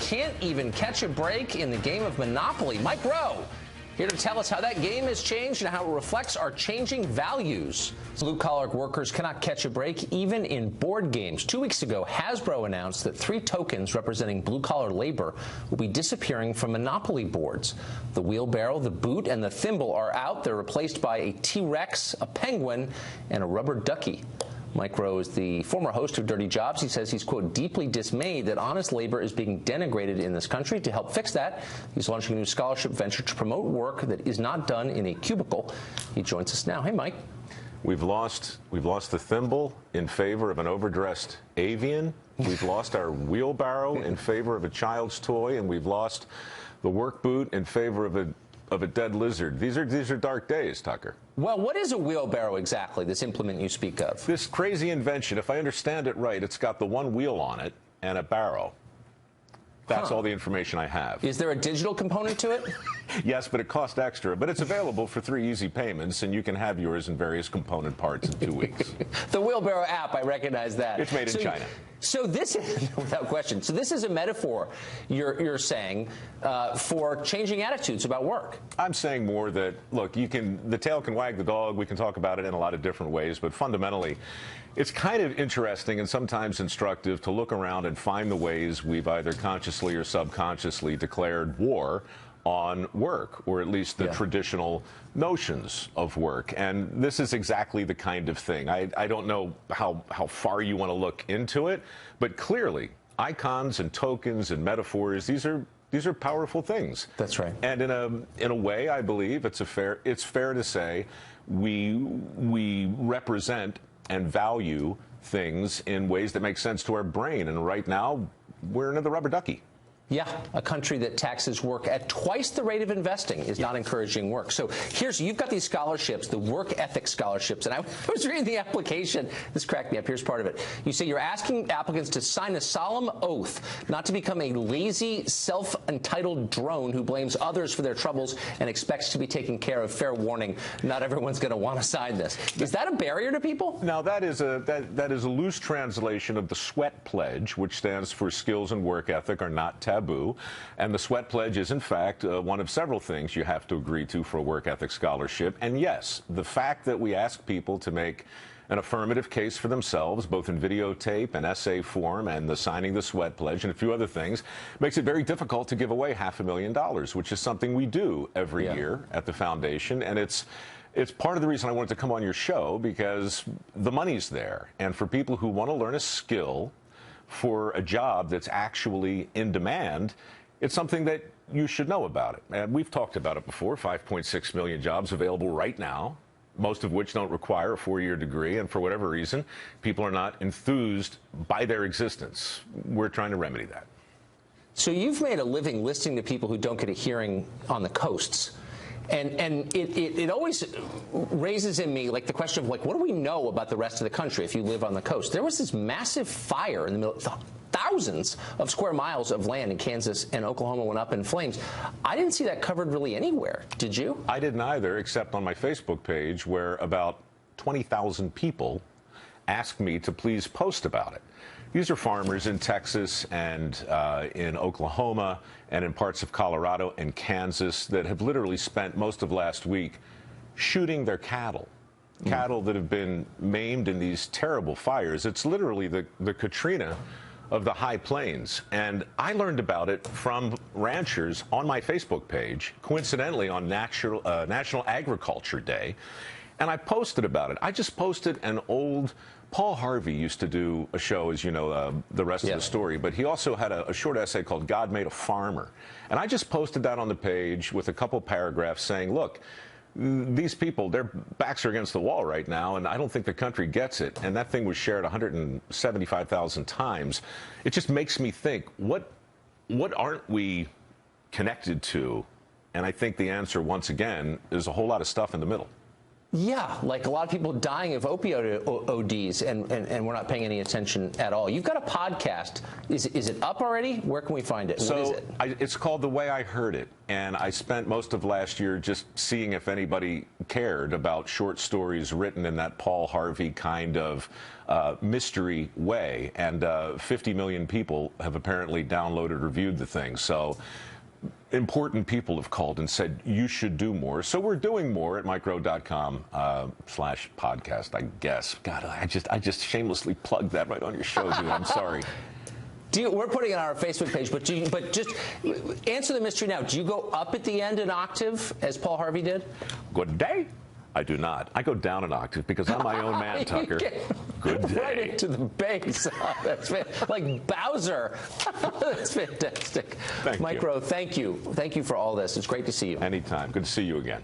can't even catch a break in the game of Monopoly. Mike Rowe here to tell us how that game has changed and how it reflects our changing values. Blue-collar workers cannot catch a break even in board games. 2 weeks ago, Hasbro announced that 3 tokens representing blue-collar labor will be disappearing from Monopoly boards. The wheelbarrow, the boot, and the thimble are out. They're replaced by a T-Rex, a penguin, and a rubber ducky. Mike Rowe is the former host of Dirty Jobs. He says he's, quote, deeply dismayed that honest labor is being denigrated in this country. To help fix that, he's launching a new scholarship venture to promote work that is not done in a cubicle. He joins us now. Hey, Mike. We've lost the thimble in favor of an overdressed avian. We've lost our wheelbarrow in favor of a child's toy, and we've lost the work boot in favor of a dead lizard. These are dark days, Tucker. Well, what is a wheelbarrow exactly, this implement you speak of? This crazy invention, if I understand it right, it's got the one wheel on it and a barrow. That's all the information I have. Is there a digital component to it? Yes, but it costs extra. But it's available for 3 easy payments, and you can have yours in various component parts in 2 weeks. The wheelbarrow app, I recognize that. It's made in China. So this is, without question, so this is a metaphor, you're saying, for changing attitudes about work. I'm saying more that, look, the tail can wag the dog. We can talk about it in a lot of different ways, but fundamentally, it's kind of interesting and sometimes instructive to look around and find the ways we've either consciously or subconsciously declared war on work, or at least the traditional notions of work. And this is exactly the kind of thing. I don't know how far you want to look into it, but clearly icons and tokens and metaphors, these are powerful things. That's right. And in a way, I believe it's fair to say we represent and value things in ways that make sense to our brain. And right now, we're into the rubber ducky. Yeah, a country that taxes work at twice the rate of investing is not encouraging work. So you've got these scholarships, the work ethic scholarships, and I was reading the application. This cracked me up. Here's part of it. You say you're asking applicants to sign a solemn oath not to become a lazy, self-entitled drone who blames others for their troubles and expects to be taken care of. Fair warning, not everyone's going to want to sign this. Is that a barrier to people? Now, that is a loose translation of the SWEAT pledge, which stands for skills and work ethic are not taboo. And the SWEAT pledge is, in fact, one of several things you have to agree to for a work ethic scholarship. And yes, the fact that we ask people to make an affirmative case for themselves, both in videotape and essay form, and the signing the SWEAT pledge and a few other things, makes it very difficult to give away $500,000, which is something we do every year at the foundation. And it's part of the reason I wanted to come on your show, because the money's there. And for people who want to learn a skill for a job that's actually in demand, it's something that you should know about it. And we've talked about it before, 5.6 million jobs available right now, most of which don't require a 4-year degree. And for whatever reason, people are not enthused by their existence. We're trying to remedy that. So you've made a living listening to people who don't get a hearing on the coasts. And it always raises in me, like, the question of, like, what do we know about the rest of the country if you live on the coast? There was this massive fire in the middle. Thousands of square miles of land in Kansas and Oklahoma went up in flames. I didn't see that covered really anywhere. Did you? I didn't either, except on my Facebook page, where about 20,000 people asked me to please post about it. These are farmers in Texas and in Oklahoma and in parts of Colorado and Kansas that have literally spent most of last week shooting their cattle that have been maimed in these terrible fires. It's literally the Katrina of the high plains. And I learned about it from ranchers on my Facebook page, coincidentally on National Agriculture Day. And I posted about it. I just posted an old Paul Harvey used to do a show, as you know, the rest of the story, but he also had a short essay called God Made a Farmer. And I just posted that on the page with a couple paragraphs saying, look, these people, their backs are against the wall right now, and I don't think the country gets it. And that thing was shared 175,000 times. It just makes me think, what aren't we connected to? And I think the answer, once again, is a whole lot of stuff in the middle. Yeah, like a lot of people dying of opioid ODs, and we're not paying any attention at all. You've got a podcast. Is it up already? Where can we find it? So what is it? It's called The Way I Heard It, and I spent most of last year just seeing if anybody cared about short stories written in that Paul Harvey kind of mystery way, and 50 million people have apparently downloaded or viewed the thing. So important people have called and said you should do more. So we're doing more at micro.com/podcast, I guess. God, I just shamelessly plugged that right on your show, dude. I'm sorry. We're putting it on our Facebook page, but just answer the mystery now. Do you go up at the end an octave as Paul Harvey did? Good day. I do not. I go down an octave because I'm my own man, Tucker. Good day. Right into the bass. That's like Bowser. That's fantastic. Thank Mike you. Rowe, thank you. Thank you for all this. It's great to see you. Anytime. Good to see you again.